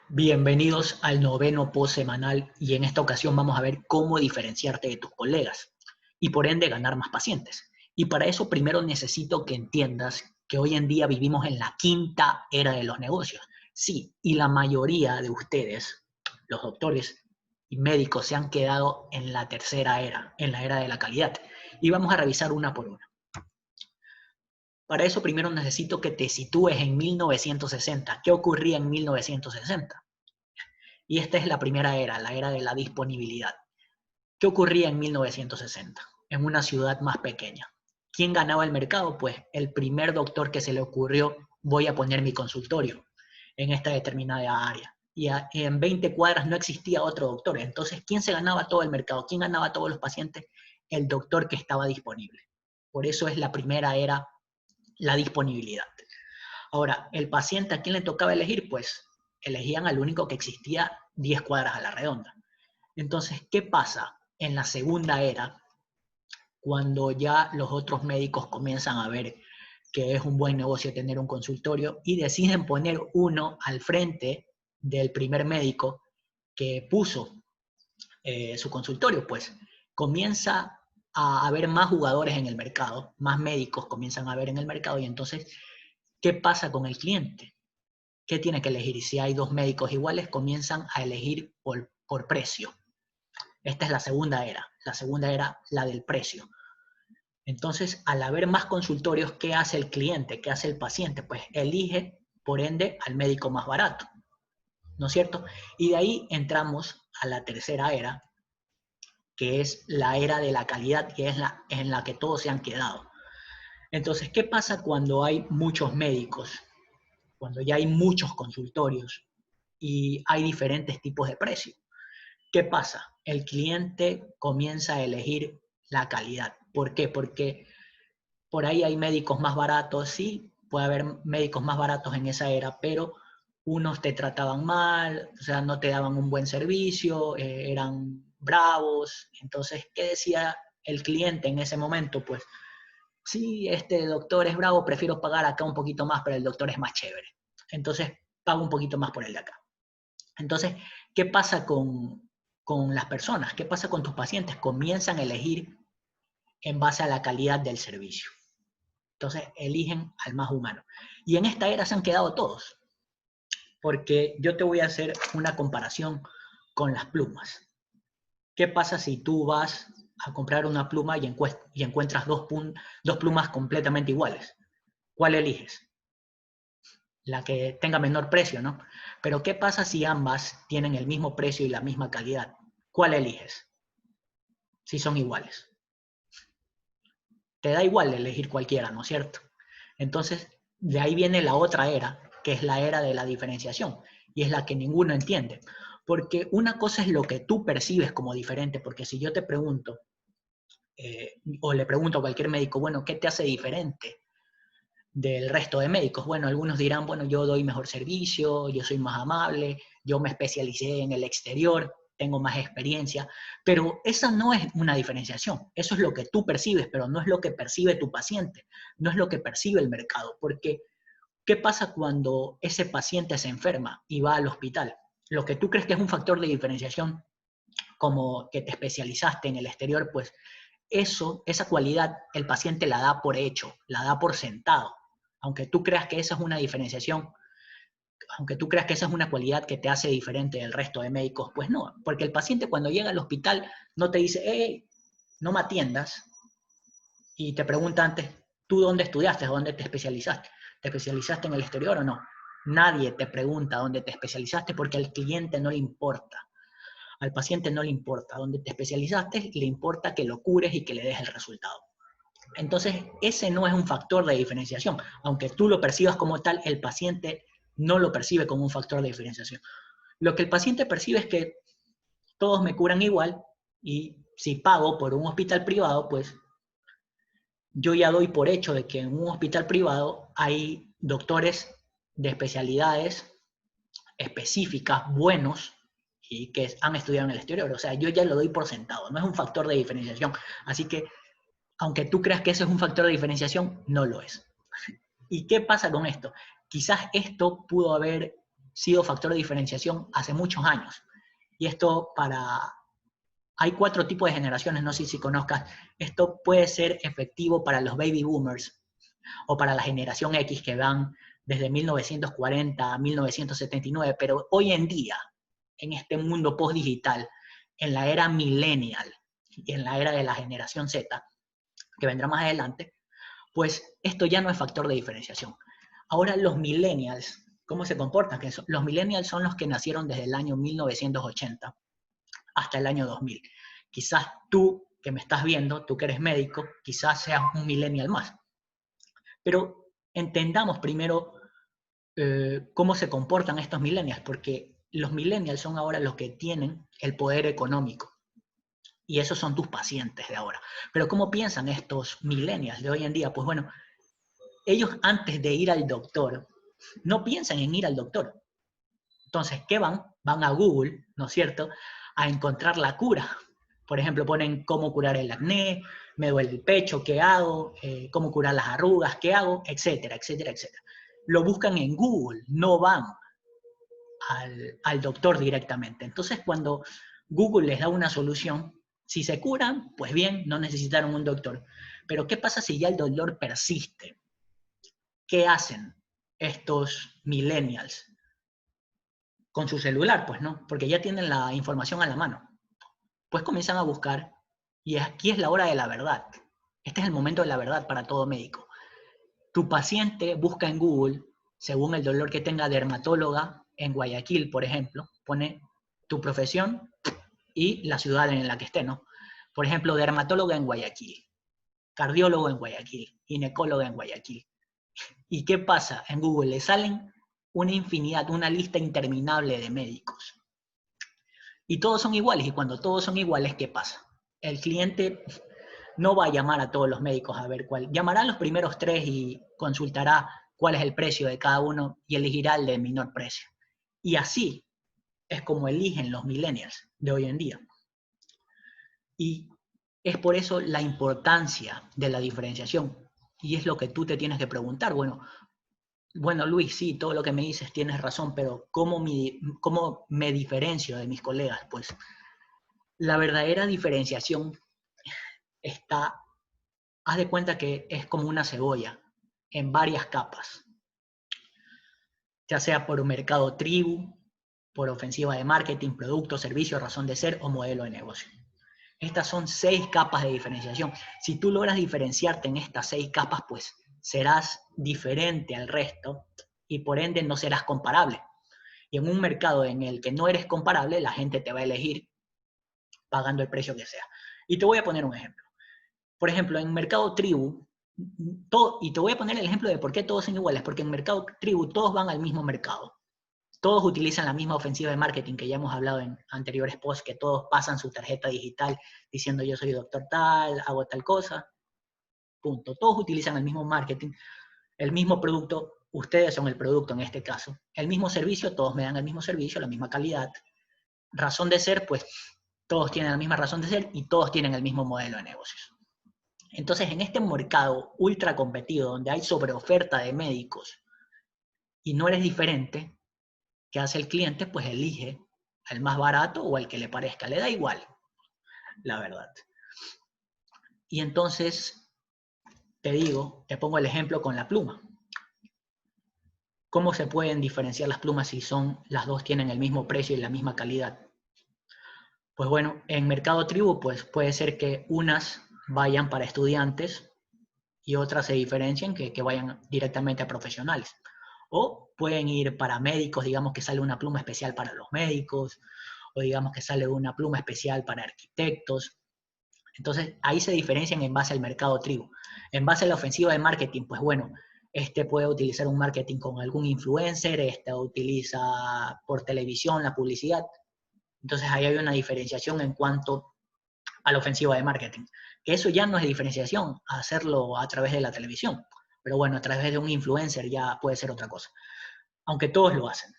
Bienvenidos al noveno post semanal y en esta ocasión vamos a ver cómo diferenciarte de tus colegas y por ende ganar más pacientes. Y para eso primero necesito que entiendas que hoy en día vivimos en la quinta era de los negocios. Sí, y la mayoría de ustedes, los doctores y médicos, se han quedado en la tercera era, en la era de la calidad. Y vamos a revisar una por una. Para eso primero necesito que te sitúes en 1960. ¿Qué ocurría en 1960? Y esta es la primera era, la era de la disponibilidad. ¿Qué ocurría en 1960? En una ciudad más pequeña. ¿Quién ganaba el mercado? Pues el primer doctor que se le ocurrió, voy a poner mi consultorio en esta determinada área. Y en 20 cuadras no existía otro doctor. Entonces, ¿quién se ganaba todo el mercado? ¿Quién ganaba todos los pacientes? El doctor que estaba disponible. Por eso es la primera era, la disponibilidad. Ahora, el paciente, ¿a quién le tocaba elegir? Pues elegían al único que existía 10 cuadras a la redonda. Entonces, ¿qué pasa en la segunda era cuando ya los otros médicos comienzan a ver que es un buen negocio tener un consultorio y deciden poner uno al frente del primer médico que puso su consultorio? Pues comienza a haber más jugadores en el mercado, más médicos comienzan a haber en el mercado y entonces, ¿qué pasa con el cliente? ¿Qué tiene que elegir? Y si hay dos médicos iguales, comienzan a elegir por precio. Esta es la segunda era, la del precio. Entonces, al haber más consultorios, ¿qué hace el cliente? ¿Qué hace el paciente? Pues elige, por ende, al médico más barato, ¿no es cierto? Y de ahí entramos a la tercera era, que es la era de la calidad, que es la en la que todos se han quedado. Entonces, ¿qué pasa cuando hay muchos médicos? Cuando ya hay muchos consultorios y hay diferentes tipos de precios. ¿Qué pasa? El cliente comienza a elegir la calidad. ¿Por qué? Porque por ahí hay médicos más baratos, sí, puede haber médicos más baratos en esa era, pero unos te trataban mal, o sea, no te daban un buen servicio, eran bravos. Entonces, ¿qué decía el cliente en ese momento? Pues, sí, este doctor es bravo, prefiero pagar acá un poquito más, pero el doctor es más chévere. Entonces, pago un poquito más por el de acá. Entonces, ¿qué pasa con las personas? ¿Qué pasa con tus pacientes? Comienzan a elegir en base a la calidad del servicio. Entonces, eligen al más humano. Y en esta era se han quedado todos, porque yo te voy a hacer una comparación con las plumas. ¿Qué pasa si tú vas a comprar una pluma y encuentras dos plumas completamente iguales? ¿Cuál eliges? La que tenga menor precio, ¿no? Pero ¿qué pasa si ambas tienen el mismo precio y la misma calidad? ¿Cuál eliges? Si son iguales. Te da igual elegir cualquiera, ¿no es cierto? Entonces, de ahí viene la otra era, que es la era de la diferenciación, y es la que ninguno entiende. Porque una cosa es lo que tú percibes como diferente, porque si yo te pregunto, o le pregunto a cualquier médico, bueno, ¿qué te hace diferente del resto de médicos? Bueno, algunos dirán, bueno, yo doy mejor servicio, yo soy más amable, yo me especialicé en el exterior, tengo más experiencia, pero esa no es una diferenciación, eso es lo que tú percibes, pero no es lo que percibe tu paciente, no es lo que percibe el mercado, porque ¿qué pasa cuando ese paciente se enferma y va al hospital? Lo que tú crees que es un factor de diferenciación, como que te especializaste en el exterior, pues esa cualidad, el paciente la da por hecho, la da por sentado. Aunque tú creas que esa es una diferenciación, aunque tú creas que esa es una cualidad que te hace diferente del resto de médicos, pues no, porque el paciente cuando llega al hospital no te dice, hey, no me atiendas, y te pregunta antes, ¿tú dónde estudiaste? ¿Dónde te especializaste? ¿Te especializaste en el exterior o no? Nadie te pregunta dónde te especializaste porque al cliente no le importa. Al paciente no le importa dónde te especializaste, le importa que lo cures y que le des el resultado. Entonces, ese no es un factor de diferenciación. Aunque tú lo percibas como tal, el paciente no lo percibe como un factor de diferenciación. Lo que el paciente percibe es que todos me curan igual y si pago por un hospital privado, pues yo ya doy por hecho de que en un hospital privado hay doctores de especialidades específicas, buenos, y que han estudiado en el exterior. O sea, yo ya lo doy por sentado, no es un factor de diferenciación. Así que, aunque tú creas que eso es un factor de diferenciación, no lo es. ¿Y qué pasa con esto? Quizás esto pudo haber sido factor de diferenciación hace muchos años. Y esto hay 4 tipos de generaciones, no sé si conozcas. Esto puede ser efectivo para los baby boomers o para la generación X que van desde 1940 a 1979, pero hoy en día, en este mundo post-digital, en la era millennial y en la era de la generación Z, que vendrá más adelante, pues esto ya no es factor de diferenciación. Ahora los millennials, ¿cómo se comportan? Los millennials son los que nacieron desde el año 1980 hasta el año 2000. Quizás tú, que me estás viendo, tú que eres médico, quizás seas un millennial más. Pero entendamos primero cómo se comportan estos millennials, porque los millennials son ahora los que tienen el poder económico. Y esos son tus pacientes de ahora. Pero ¿cómo piensan estos millennials de hoy en día? Pues bueno, ellos antes de ir al doctor, no piensan en ir al doctor. Entonces, ¿qué van? Van a Google, ¿no es cierto?, a encontrar la cura. Por ejemplo, ponen cómo curar el acné, me duele el pecho, ¿qué hago? Cómo curar las arrugas, ¿qué hago? Etcétera, etcétera, etcétera. Lo buscan en Google, no van al doctor directamente. Entonces, cuando Google les da una solución, si se curan, pues bien, no necesitaron un doctor. Pero ¿qué pasa si ya el dolor persiste? ¿Qué hacen estos millennials? Con su celular, pues no, porque ya tienen la información a la mano. Pues comienzan a buscar, y aquí es la hora de la verdad. Este es el momento de la verdad para todo médico. Tu paciente busca en Google, según el dolor que tenga, dermatóloga en Guayaquil, por ejemplo, pone tu profesión y la ciudad en la que esté, ¿no? Por ejemplo, dermatóloga en Guayaquil, cardiólogo en Guayaquil, ginecóloga en Guayaquil. ¿Y qué pasa? En Google le salen una infinidad, una lista interminable de médicos. Y todos son iguales, y cuando todos son iguales, ¿qué pasa? El cliente no va a llamar a todos los médicos a ver cuál. Llamará a los primeros 3 y consultará cuál es el precio de cada uno y elegirá el de menor precio. Y así es como eligen los millennials de hoy en día. Y es por eso la importancia de la diferenciación. Y es lo que tú te tienes que preguntar. Bueno, Luis, sí, todo lo que me dices tienes razón, pero ¿cómo me diferencio de mis colegas? Pues la verdadera diferenciación está, haz de cuenta que es como una cebolla en varias capas, ya sea por un mercado tribu, por ofensiva de marketing, producto, servicio, razón de ser o modelo de negocio. Estas son 6 capas de diferenciación. Si tú logras diferenciarte en estas 6 capas, pues serás diferente al resto y por ende no serás comparable. Y en un mercado en el que no eres comparable, la gente te va a elegir pagando el precio que sea. Y te voy a poner un ejemplo. Por ejemplo, en Mercado Tribu, y te voy a poner el ejemplo de por qué todos son iguales, porque en Mercado Tribu todos van al mismo mercado. Todos utilizan la misma ofensiva de marketing que ya hemos hablado en anteriores posts, que todos pasan su tarjeta digital diciendo yo soy doctor tal, hago tal cosa, punto. Todos utilizan el mismo marketing, el mismo producto, ustedes son el producto en este caso, el mismo servicio, todos me dan el mismo servicio, la misma calidad. Razón de ser, pues todos tienen la misma razón de ser y todos tienen el mismo modelo de negocios. Entonces, en este mercado ultra competido, donde hay sobreoferta de médicos y no eres diferente, ¿qué hace el cliente? Pues elige al más barato o al que le parezca. Le da igual, la verdad. Y entonces, te pongo el ejemplo con la pluma. ¿Cómo se pueden diferenciar las plumas si las dos tienen el mismo precio y la misma calidad? Pues bueno, en Mercado Tribu, pues puede ser que unas vayan para estudiantes y otras se diferencien que vayan directamente a profesionales. O pueden ir para médicos, digamos que sale una pluma especial para los médicos, o digamos que sale una pluma especial para arquitectos. Entonces, ahí se diferencian en base al mercado tribu. En base a la ofensiva de marketing, pues bueno, este puede utilizar un marketing con algún influencer, este utiliza por televisión la publicidad. Entonces, ahí hay una diferenciación en cuanto a la ofensiva de marketing. Que eso ya no es diferenciación, hacerlo a través de la televisión. Pero bueno, a través de un influencer ya puede ser otra cosa. Aunque todos lo hacen.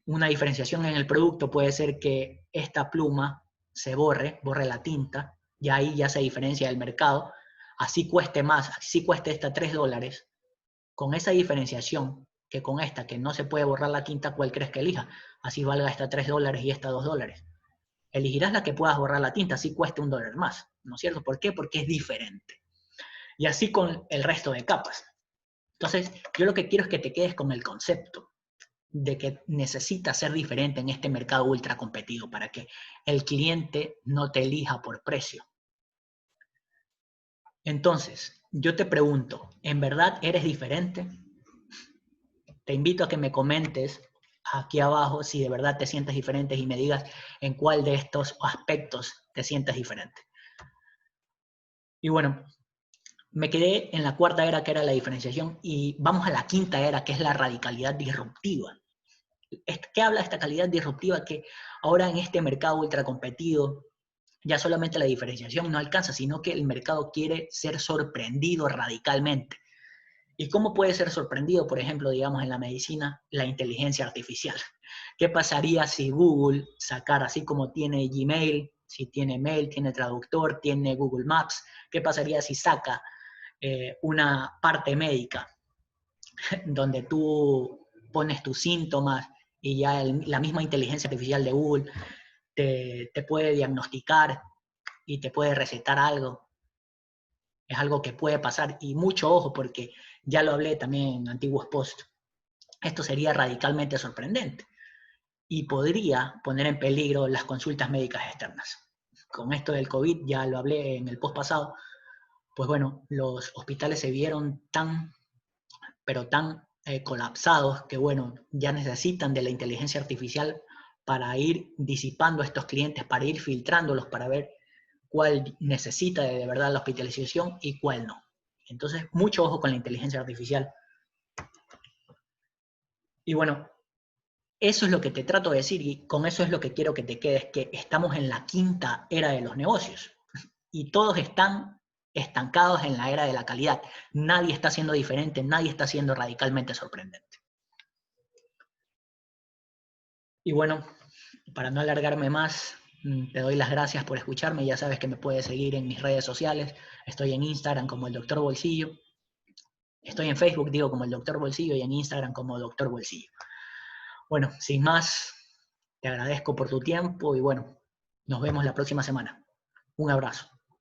Una diferenciación en el producto puede ser que esta pluma se borre la tinta, y ahí ya se diferencia del mercado. Así cueste más, así cueste esta $3. Con esa diferenciación que con esta, que no se puede borrar la tinta, ¿cuál crees que elija? Así valga esta $3 y esta $2. Elegirás la que puedas borrar la tinta, así cueste $1 más, ¿no es cierto? ¿Por qué? Porque es diferente. Y así con el resto de capas. Entonces, yo lo que quiero es que te quedes con el concepto de que necesitas ser diferente en este mercado ultra competido para que el cliente no te elija por precio. Entonces, yo te pregunto, ¿en verdad eres diferente? Te invito a que me comentes aquí abajo si de verdad te sientes diferente y me digas en cuál de estos aspectos te sientes diferente. Y bueno, me quedé en la cuarta era, que era la diferenciación, y vamos a la quinta era, que es la radicalidad disruptiva. ¿Qué habla esta calidad disruptiva? Que ahora en este mercado ultra competido, ya solamente la diferenciación no alcanza, sino que el mercado quiere ser sorprendido radicalmente. ¿Y cómo puede ser sorprendido, por ejemplo, digamos en la medicina, la inteligencia artificial? ¿Qué pasaría si Google sacara, así como tiene Gmail, si tiene Mail, tiene traductor, tiene Google Maps? ¿Qué pasaría si saca una parte médica donde tú pones tus síntomas y ya la misma inteligencia artificial de Google te puede diagnosticar y te puede recetar algo? Es algo que puede pasar, y mucho ojo, porque ya lo hablé también en antiguos posts. Esto sería radicalmente sorprendente y podría poner en peligro las consultas médicas externas. Con esto del COVID, ya lo hablé en el post pasado, pues bueno, los hospitales se vieron tan, pero tan colapsados que bueno, ya necesitan de la inteligencia artificial para ir disipando a estos clientes, para ir filtrándolos, para ver cuál necesita de verdad la hospitalización y cuál no. Entonces, mucho ojo con la inteligencia artificial. Y bueno, eso es lo que te trato de decir, y con eso es lo que quiero que te quedes, que estamos en la quinta era de los negocios y todos están estancados en la era de la calidad. Nadie está siendo diferente, nadie está siendo radicalmente sorprendente. Y bueno, para no alargarme más, te doy las gracias por escucharme. Ya sabes que me puedes seguir en mis redes sociales. Estoy en Instagram como el Dr. Bolsillo. Estoy en Facebook, digo, como el Dr. Bolsillo, y en Instagram como Dr. Bolsillo. Bueno, sin más, te agradezco por tu tiempo y bueno, nos vemos la próxima semana. Un abrazo.